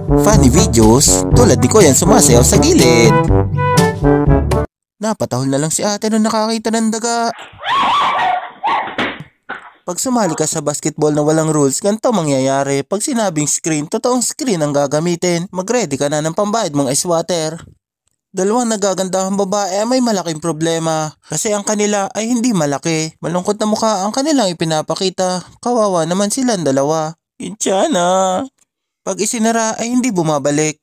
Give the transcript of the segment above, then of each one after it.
Funny videos tulad ni Kuya sumasayaw sa gilid. Napatahol na lang si ate nung nakakita ng daga. Pag sumali ka sa basketball na walang rules, ganito mangyayari. Pag sinabing screen, totoong screen ang gagamitin. Mag-ready ka na ng pambayad mong ice water. Dalawang nagagandahang babae ay may malaking problema kasi ang kanila ay hindi malaki. Malungkot na mukha ang kanilang ipinapakita. Kawawa naman silang dalawa. Inchana. Pag isinara ay hindi bumabalik.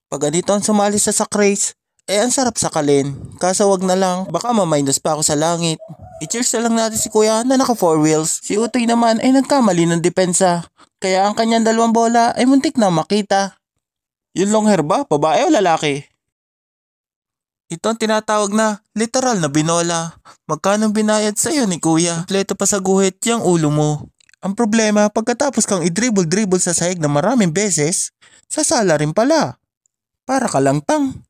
Pag ganito ang sumali sa race, ay ang sarap sakalin. Kaso wag na lang, baka ma-minus pa ako sa langit. I-cheers na lang natin si Kuya na naka 4 wheels. Si Utoy naman ay nagkamali ng depensa. Kaya ang kanyang dalawang bola ay muntik na makita. Yung long hair ba? Babae o lalaki? Ito ang tinatawag na literal na binola. Magkano binayad sa'yo ni Kuya? Kompleto pa sa guhit yung ulo mo. Ang problema, pagkatapos kang i-dribble sa sahig na maraming beses, sasala rin pala. Para ka lang tang.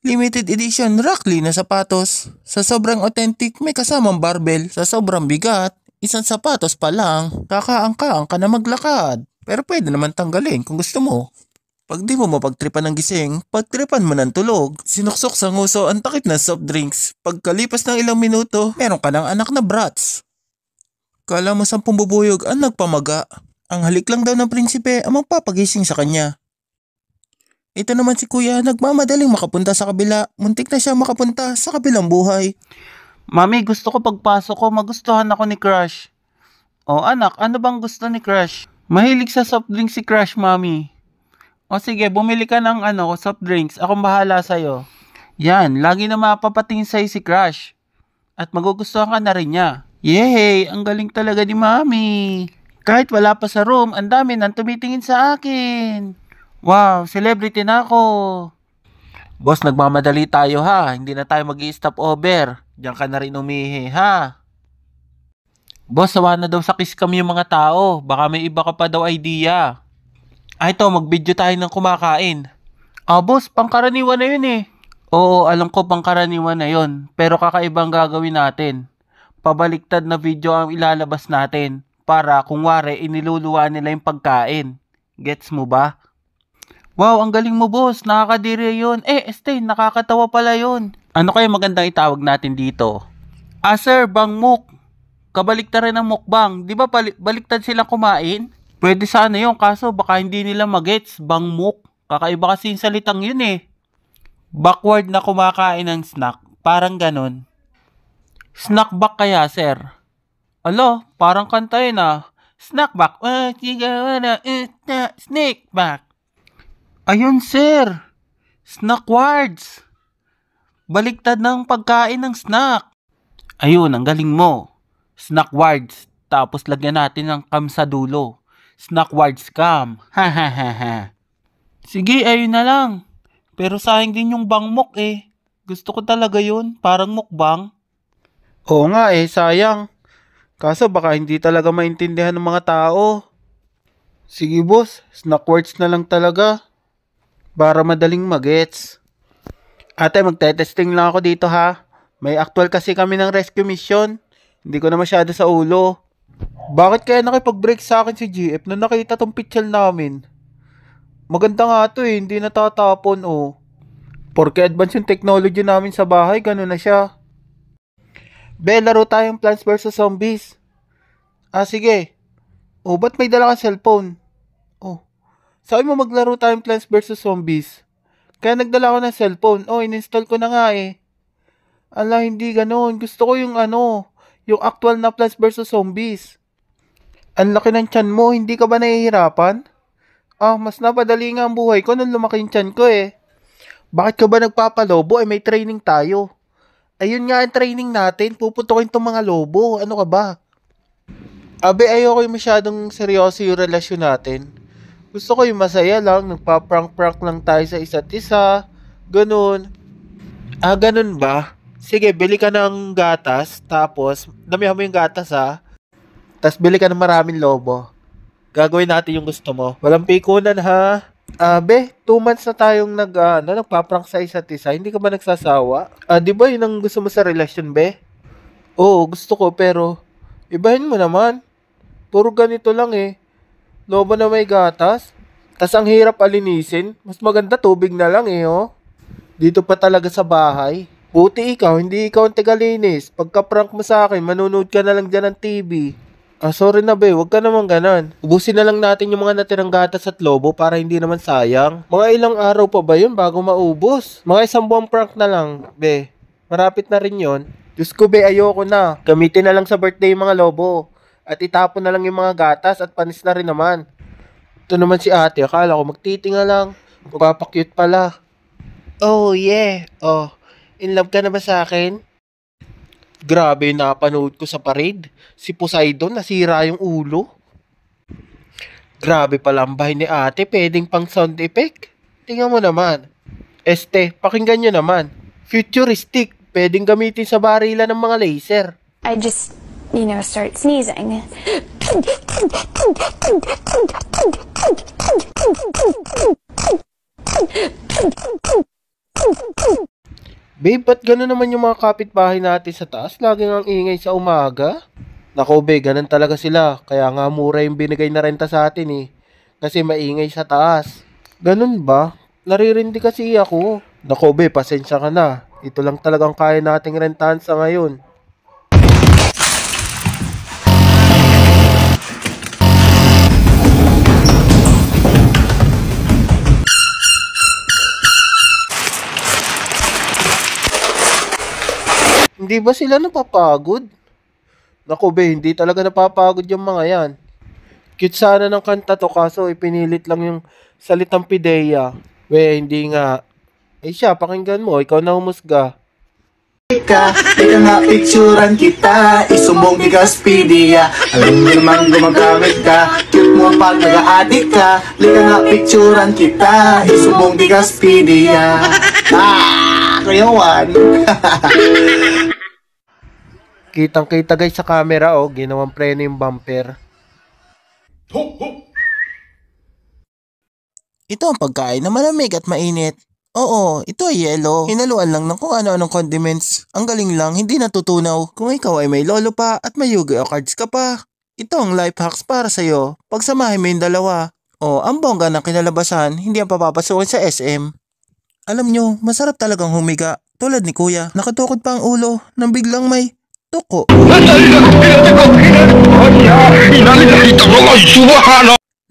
Limited edition Rockly na sapatos. Sa sobrang authentic, may kasamang barbell. Sa sobrang bigat, isang sapatos pa lang, kakaangkaang ka na maglakad. Pero pwede naman tanggalin kung gusto mo. Pag di mo mapagtripan ng gising, pagtripan mo ng tulog. Sinuksok sa nguso ang takip ng soft drinks. Pagkalipas ng ilang minuto, meron ka ng anak na brats. Kala mo 10 bubuyog ang nagpamaga. Ang halik lang daw ng prinsipe ang magpapagising sa kanya. Ito naman si Kuya, nagmamadaling makapunta sa kabila. Muntik na siya makapunta sa kabilang buhay. Mami, gusto ko pagpasok ko, magustuhan ako ni Crush. O anak, ano bang gusto ni Crush? Mahilig sa soft drinks si Crush, Mami. O sige, bumili ka ng soft drinks. Akong bahala sa'yo. Yan, lagi na mapapatingin sa'yo si Crush. At magugustuhan ka na rin niya. Yay, ang galing talaga ni Mami. Kahit wala pa sa room, ang dami nang tumitingin sa akin. Wow, celebrity na ako. Boss, nagmamadali tayo ha. Hindi na tayo mag-i-stop over. Diyan ka na rin umihi ha. Boss, sawa na daw sa kiss cam yung mga tao. Baka may iba ka pa daw idea. Ito, mag-video tayo ng kumakain. Boss, pangkaraniwan na yun eh. Oo, alam ko pangkaraniwan na yun. Pero kakaibang gagawin natin. Pabaliktad na video ang ilalabas natin. Para kung wari, iniluluwa nila yung pagkain. Gets mo ba? Wow, ang galing mo boss, nakakadiri yun. Este, nakakatawa pala yun. Ano kaya magandang itawag natin dito? Sir, bangmuk. Kabaliktaran ng mukbang. Di ba baliktad silang kumain? Pwede sana yun, kaso baka hindi nila magets. Bangmuk. Kakaiba kasi yung salitang yun eh. Backward na kumakain ng snack. Parang ganon. Snack back kaya, sir? Alo, parang kanta yun ah. Snack back. Snake back. Ayun, sir. Snack words. Baliktad ng pagkain ng snack. Ayun, ang galing mo. Snack words. Tapos lagyan natin ng cam sa dulo. Snack words cam. Ha ha ha ha. Sige, ayun na lang. Pero sayang din yung bangmok eh. Gusto ko talaga yun. Parang mukbang. Oo nga eh, sayang. Kaso baka hindi talaga maintindihan ng mga tao. Sige boss, snack words na lang talaga. Para madaling magets. Ate, magte-testing lang ako dito ha. May actual kasi kami ng rescue mission. Hindi ko na masyado sa ulo. Bakit kaya nakipag-break sa akin si GF na nakita tong picture namin? Maganda nga to eh, hindi natatapon oh. Porque advance yung technology namin sa bahay, gano'n na siya. Be, laro tayong Plants vs Zombies. Sige. Oh, ba't may dala kang cellphone? Oh. Sabi mo maglaro tayong Plants vs Zombies. Kaya nagdala ko ng cellphone. Oh, ininstall ko na nga eh. Ala, hindi ganoon. Gusto ko yung yung actual na Plants vs Zombies. Ang laki ng tiyan mo, hindi ka ba nahihirapan? Mas napadali nga ang buhay ko nung lumaki yung tiyan ko eh. Bakit ka ba nagpapalobo? May training tayo. Ayun nga ang training natin. Puputukin tong mga lobo. Ano ka ba? Abe, ayoko yung masyadong seryoso yung relasyon natin. Gusto ko yung masaya lang, nagpa-prank-prank lang tayo sa isa't isa, ganun. Ganun ba? Sige, bili ka ng gatas, tapos, damihan mo yung gatas tapos bili ka ng maraming lobo. Gagawin natin yung gusto mo. Walang pikunan ha. Be, 2 months na tayong nagpa-prank sa isa't isa, hindi ka ba nagsasawa? Di ba yun ang gusto mo sa relasyon, be? Oo, gusto ko, pero, ibahin mo naman. Puro ganito lang eh. Lobo na may gatas? Tas ang hirap alinisin. Mas maganda tubig na lang eh, oh. Dito pa talaga sa bahay. Buti ikaw, hindi ikaw ang tagalinis. Pagka-prank mo sa akin, manunood ka na lang dyan ng TV. Sorry na be, wag ka naman ganon. Ubusin na lang natin yung mga natirang gatas at lobo para hindi naman sayang. Mga ilang araw pa ba yun bago maubos? Mga 1 buwang prank na lang, be. Marapit na rin yun. Diyos ko be, ayoko na. Gamitin na lang sa birthday yung mga lobo. At itapon na lang yung mga gatas at panis na rin naman. Ito naman si ate, akala ko magtitinga lang. Magpapakyut pala. Oh yeah, oh. In love ka na ba sa akin? Grabe yung napanood ko sa parade. Si Poseidon, nasira yung ulo. Grabe pala ang bahay ni ate, pwedeng pang sound effect. Tingnan mo naman. Pakinggan nyo naman. Futuristic, pwedeng gamitin sa barilan ng mga laser. I just, start sneezing. Babe, ba't gano'n naman yung mga kapitbahay natin sa taas? Laging ang ingay sa umaga. Nako, babe, ganun talaga sila. Kaya nga mura yung binigay na renta sa atin eh. Kasi maingay sa taas. Ganun ba? Naririndi kasi ako. Nako, babe, pasensya ka na. Ito lang talagang kaya nating rentahan sa ngayon. Hindi ba sila napapagod? Naku be, hindi talaga napapagod yung mga yan. Cute sana ng kanta to kaso ipinilit lang yung salitang pideya. We, hindi nga. Siya, pakinggan mo, ikaw na humusga. Teka nga picturean kita, isumbong Gigaspidia. Alam mo naman gumagamit ka, cute mo pag nag-a-addict ka. Lika nga picturean kita, isumbong Gigaspidia. Kayawan. Kitang-kita guys sa camera, oh, ginawang preno yung bumper. Ito ang pagkain na malamig at mainit. Oo, ito ay yelo. Hinaluan lang ng kung ano-anong condiments. Ang galing lang, hindi natutunaw. Kung ikaw ay may lolo pa at may Yu-Gi-Oh cards ka pa. Ito ang life hacks para sa'yo. Pagsamahin mo yung dalawa. Ang bongga ng kinalabasan, hindi ang papapasukin sa SM. Alam nyo, masarap talagang humiga. Tulad ni kuya, nakatukod pa ang ulo nang biglang may tuko.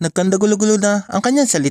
Nagkandagulo-gulo na ang kanyang salita.